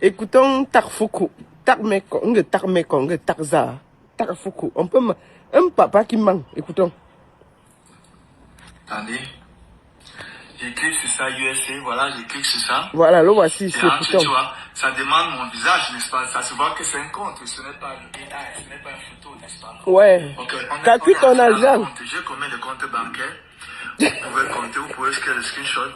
Écoutons Tarfuku. Tarmeko, Tarza. Tarfuku. On peut... Un papa qui ment. Écoutons. Attendez. J'ai cliqué sur ça, USA, voilà, j'ai cliqué sur ça. Voilà, le voici ici, écoutons. Tu vois, ça demande mon visage, n'est-ce pas? Ça se voit que c'est un compte, ce n'est pas une photo, n'est-ce pas? Ouais. Calcule ton argent. J'ai combien de comptes bancaires? Vous pouvez compter, vous pouvez scanner le screenshot.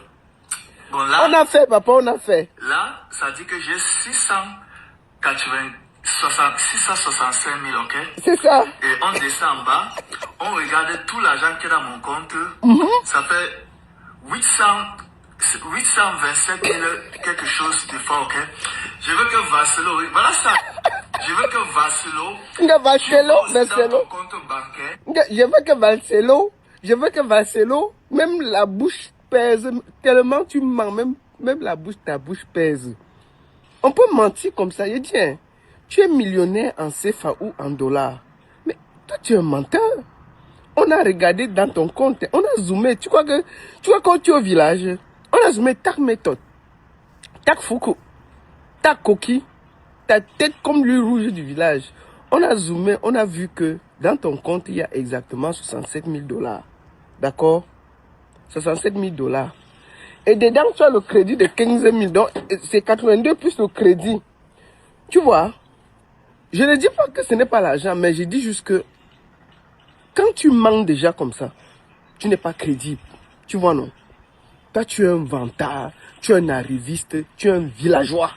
Bon, là, on a fait, papa, on a fait. Là, ça dit que j'ai 665 000, ok? C'est ça. Et on descend en bas, on regarde tout l'argent qui est dans mon compte. Ça fait 827 000 quelque chose de fois, ok? Je veux que Vasselo, voilà ça. Je veux que Vasselo, je veux que Vasselo, même la bouche pèse, tellement tu mens, même la bouche, ta bouche pèse. On peut mentir comme ça, je dis, hein, tu es millionnaire en CFA ou en dollars. Mais toi, tu es un menteur. On a regardé dans ton compte, on a zoomé. Tu crois quand tu es au village, on a zoomé ta méthode, ta Fuku, ta coquille, ta tête comme l'huile rouge du village. On a zoomé, on a vu que dans ton compte, il y a exactement 67 000 $. D'accord? 67 000 $. Et dedans, tu as le crédit de 15 000. Donc, c'est 82 plus le crédit. Tu vois? Je ne dis pas que ce n'est pas l'argent, mais je dis juste que quand tu mens déjà comme ça, tu n'es pas crédible. Tu vois, non? Toi, tu es un vantard, tu es un arriviste, tu es un villageois.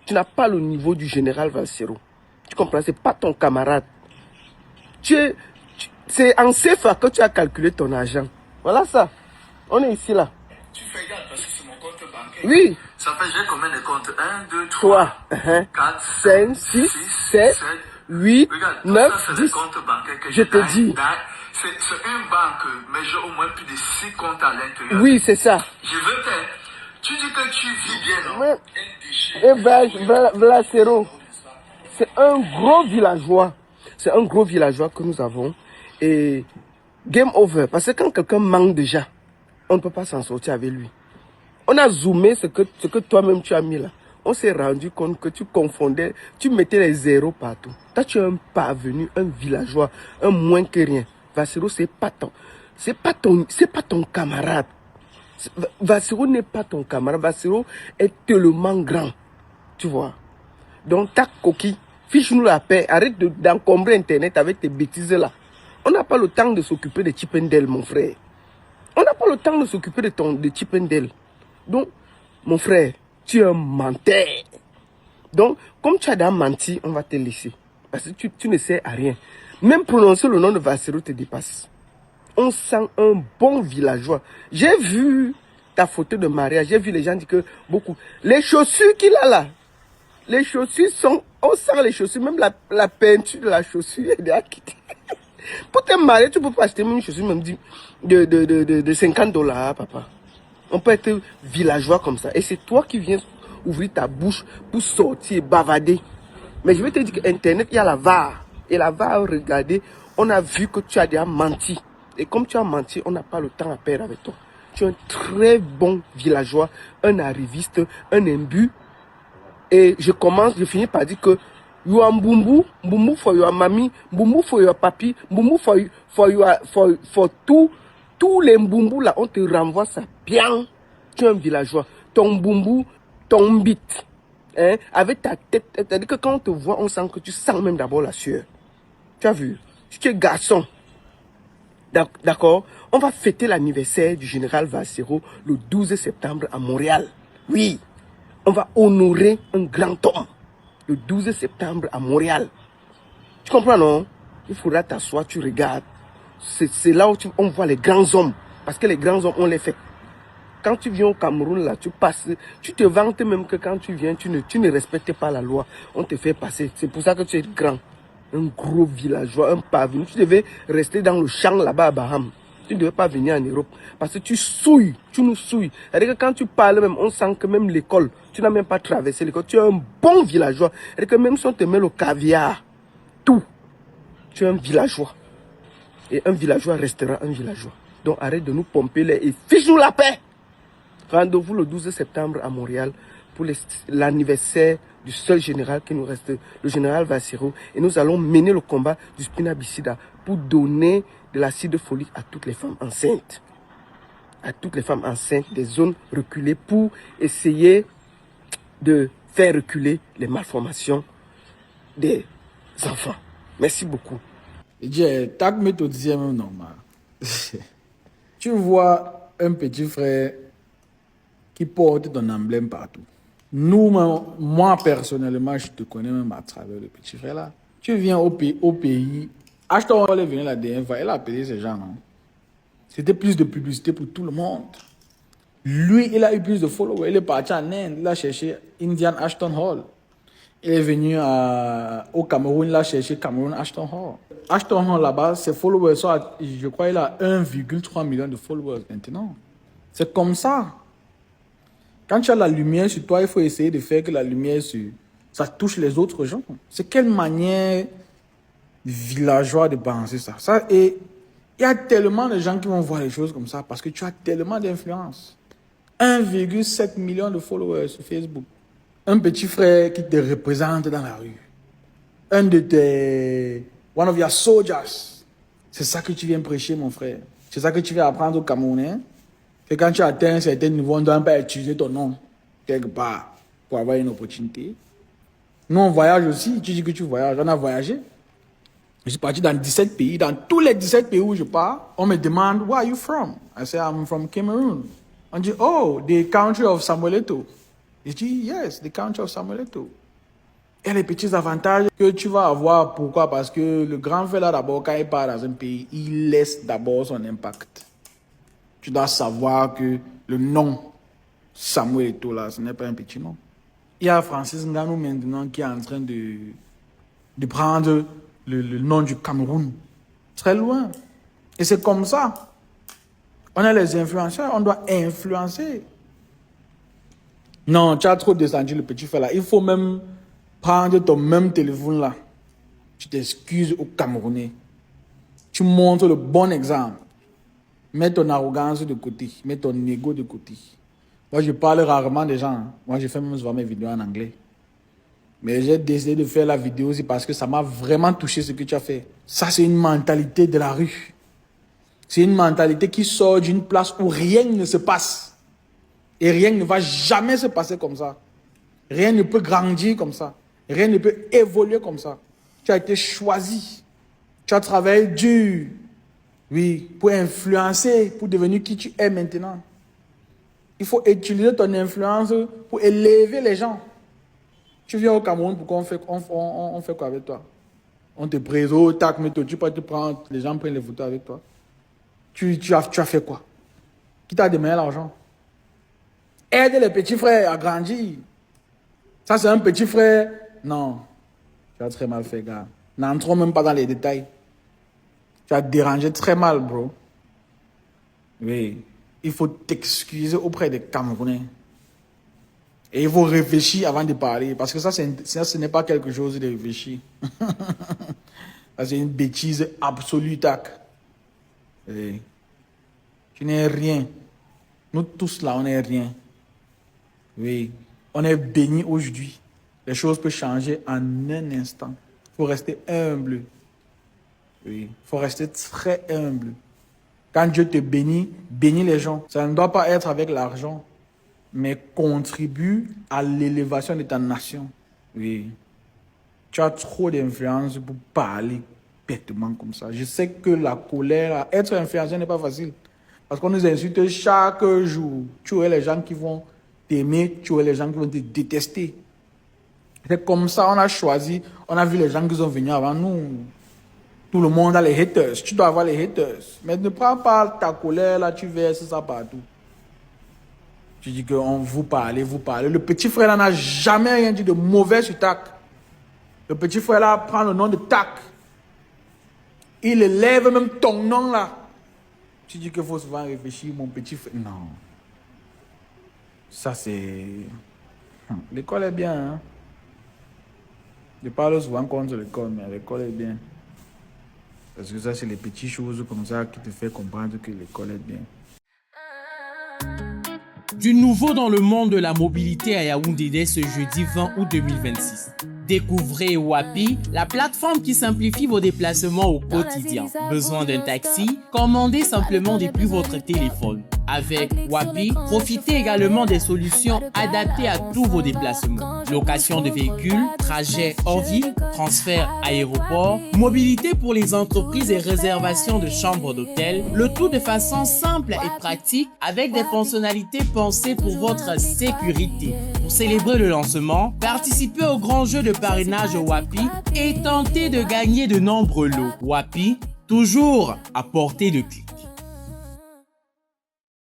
Tu n'as pas le niveau du général Valsero. Tu comprends? C'est pas ton camarade. C'est en CFA que tu as calculé ton argent. Voilà ça. On est ici, là. Tu fais gaffe parce que c'est mon compte bancaire. Oui. Ça fait, j'ai combien de comptes? 1, 2, 3, 4, 5, 6, 7, 8, 9, 10. Je te dis. C'est une banque, mais j'ai au moins plus de 6 comptes à l'intérieur. Oui, c'est ça. Je veux que... Tu dis que tu vis bien, non? Valsero, c'est un gros villageois. C'est un gros villageois que nous avons. Et game over. Parce que quand quelqu'un manque déjà, on ne peut pas s'en sortir avec lui. On a zoomé ce que toi-même tu as mis là. On s'est rendu compte que tu confondais, tu mettais les zéros partout. Toi, tu es un parvenu, un villageois, un moins que rien. Valsero, c'est pas ton camarade. Valsero n'est pas ton camarade. Valsero est tellement grand. Tu vois. Donc, ta coquille, fiche-nous la paix. Arrête d'encombrer Internet avec tes bêtises là. On n'a pas le temps de s'occuper de Chipendel, mon frère. On n'a pas le temps de s'occuper de Chipendel. Donc, mon frère, tu es un menteur. Donc, comme tu as déjà menti, on va te laisser. Parce que tu ne sais à rien. Même prononcer le nom de Valsero te dépasse. On sent un bon villageois. J'ai vu ta photo de mariage. J'ai vu les gens dire que beaucoup. Les chaussures qu'il a là. Les chaussures sont... On sent les chaussures. Même la peinture de la chaussure est déjà quittée. Pour te marier, tu peux pas acheter même une chaussure même de 50 $, papa. On peut être villageois comme ça. Et c'est toi qui viens ouvrir ta bouche pour sortir, bavarder. Mais je vais te dire qu'Internet, il y a la VAR. Et la VAR, regardez, on a vu que tu as déjà menti. Et comme tu as menti, on n'a pas le temps à perdre avec toi. Tu es un très bon villageois, un arriviste, un imbu. Et je finis par dire que you are mbumbu for your mommy, mbumbu for your papi, mbumbu for tous les mbumbu là, on te renvoie ça bien. Tu es un villageois. Ton mbumbu, ton bite, hein, avec ta tête, c'est-à-dire que quand on te voit, on sent que tu sens même d'abord la sueur. Tu as vu? Tu es garçon. D'accord? On va fêter l'anniversaire du général Valsero le 12 septembre à Montréal. Oui. On va honorer un grand homme le 12 septembre à Montréal. Tu comprends, non? Il faudra t'asseoir, tu regardes. C'est là où on voit les grands hommes. Parce que les grands hommes, on les fait. Quand tu viens au Cameroun, là, tu passes. Tu te vantes même que quand tu viens, tu ne respectes pas la loi. On te fait passer. C'est pour ça que tu es grand. Un gros villageois, un parvenu. Tu devais rester dans le champ là-bas à Baham. Tu ne devais pas venir en Europe. Parce que tu souilles, tu nous souilles. C'est-à-dire que quand tu parles même, on sent que même l'école, tu n'as même pas traversé l'école. Tu es un bon villageois. C'est-à-dire que même si on te met le caviar, tout, tu es un villageois. Et un villageois restera un villageois. Donc arrête de nous pomper et fiche-nous la paix. Rendez-vous le 12 septembre à Montréal pour l'anniversaire du seul général qui nous reste, le général Vassero. Et nous allons mener le combat du spinabicida pour donner de l'acide folique à toutes les femmes enceintes. À toutes les femmes enceintes des zones reculées pour essayer de faire reculer les malformations des enfants. Merci beaucoup. Tac méthode dixième normal. Tu vois un petit frère qui porte ton emblème partout. Nous, moi personnellement, je te connais même à travers le petit frère là. Tu viens au pays. Ashton Hall est venu la dernière fois, elle a appelé ces gens. Non? C'était plus de publicité pour tout le monde. Lui, il a eu plus de followers. Il est parti en Inde, il a cherché Indian Ashton Hall. Il est venu au Cameroun, il a cherché Cameroun Ashton Hall. Ashton Hall là-bas, ses followers sont, je crois, il a 1,3 million de followers maintenant. C'est comme ça. Quand tu as la lumière sur toi, il faut essayer de faire que la lumière ça touche les autres gens. C'est quelle manière villageoise de penser ça. Et il y a tellement de gens qui vont voir les choses comme ça parce que tu as tellement d'influence. 1,7 million de followers sur Facebook. Un petit frère qui te représente dans la rue. One of your soldiers. C'est ça que tu viens prêcher, mon frère. C'est ça que tu viens apprendre aux Camerounais. Que quand tu atteins un certain niveau, on ne doit pas utiliser ton nom quelque part pour avoir une opportunité. Nous, on voyage aussi. Tu dis que tu voyages. On a voyagé. Je suis parti dans 17 pays. Dans tous les 17 pays où je pars, on me demande, where are you from? I say, I'm from Cameroon. On dit, oh, the country of Samuel Eto'o. Je dis, yes, the country of Samuel Eto'o. Et les petits avantages que tu vas avoir, pourquoi? Parce que le grand frère là, d'abord, quand il part dans un pays, il laisse d'abord son impact. Tu dois savoir que le nom Samuel Eto'o là, ce n'est pas un petit nom. Il y a Francis Ngannou maintenant qui est en train de prendre le nom du Cameroun. Très loin. Et c'est comme ça. On est les influenceurs, on doit influencer. Non, tu as trop descendu le petit frère là. Il faut même prendre ton même téléphone là. Tu t'excuses aux Camerounais. Tu montres le bon exemple. Mets ton arrogance de côté. Mets ton ego de côté. Moi, je parle rarement des gens. Hein. Moi, je fais même souvent mes vidéos en anglais. Mais j'ai décidé de faire la vidéo aussi parce que ça m'a vraiment touché ce que tu as fait. Ça, c'est une mentalité de la rue. C'est une mentalité qui sort d'une place où rien ne se passe. Et rien ne va jamais se passer comme ça. Rien ne peut grandir comme ça. Rien ne peut évoluer comme ça. Tu as été choisi. Tu as travaillé dur. Oui, pour influencer, pour devenir qui tu es maintenant. Il faut utiliser ton influence pour élever les gens. Tu viens au Cameroun, pourquoi on fait quoi avec toi? On te présente, tac, mais tu peux te prendre, les gens prennent les photos avec toi. Tu as fait quoi? Qui t'a demandé l'argent? Aide les petits frères à grandir. Ça, c'est un petit frère. Non, tu as très mal fait, gars. N'entrons même pas dans les détails. Tu as dérangé très mal, bro. Oui. Il faut t'excuser auprès des Camerounais. Et il faut réfléchir avant de parler. Parce que ça ce n'est pas quelque chose de réfléchir. C'est une bêtise absolue, tac. Oui. Tu n'es rien. Nous tous là, on n'est rien. Oui. On est bénis aujourd'hui. Les choses peuvent changer en un instant. Il faut rester humble. Oui. Il faut rester très humble. Quand Dieu te bénit, bénis les gens. Ça ne doit pas être avec l'argent, mais contribue à l'élévation de ta nation. Oui. Tu as trop d'influence pour parler bêtement comme ça. Je sais que la colère, être influenceur n'est pas facile. Parce qu'on nous insulte chaque jour. Tu aurais les gens qui vont t'aimer, tu aurais les gens qui vont te détester. C'est comme ça on a choisi, on a vu les gens qui sont venus avant nous. Tout le monde a les haters. Tu dois avoir les haters. Mais ne prends pas ta colère là, tu verses ça partout. Tu dis que vous parlez. Le petit frère là n'a jamais rien dit de mauvais sur Tac. Le petit frère là prend le nom de Tac. Il élève même ton nom là. Tu dis qu'il faut souvent réfléchir, mon petit frère. Non. Ça c'est... L'école est bien. Hein? Je parle souvent contre l'école, mais l'école est bien. Parce que ça, c'est les petites choses comme ça qui te font comprendre que l'école est bien. Du nouveau dans le monde de la mobilité à Yaoundé dès ce jeudi 20 août 2026. Découvrez Wapi, la plateforme qui simplifie vos déplacements au quotidien. Besoin d'un taxi? Commandez simplement depuis votre téléphone. Avec Wapi, profitez également des solutions adaptées à tous vos déplacements. Location de véhicules, trajets hors ville, transfert aéroport, mobilité pour les entreprises et réservation de chambres d'hôtel. Le tout de façon simple et pratique avec des fonctionnalités pensées pour votre sécurité. Pour célébrer le lancement, participez au grand jeu de parrainage Wapi et tentez de gagner de nombreux lots. Wapi, toujours à portée de clic.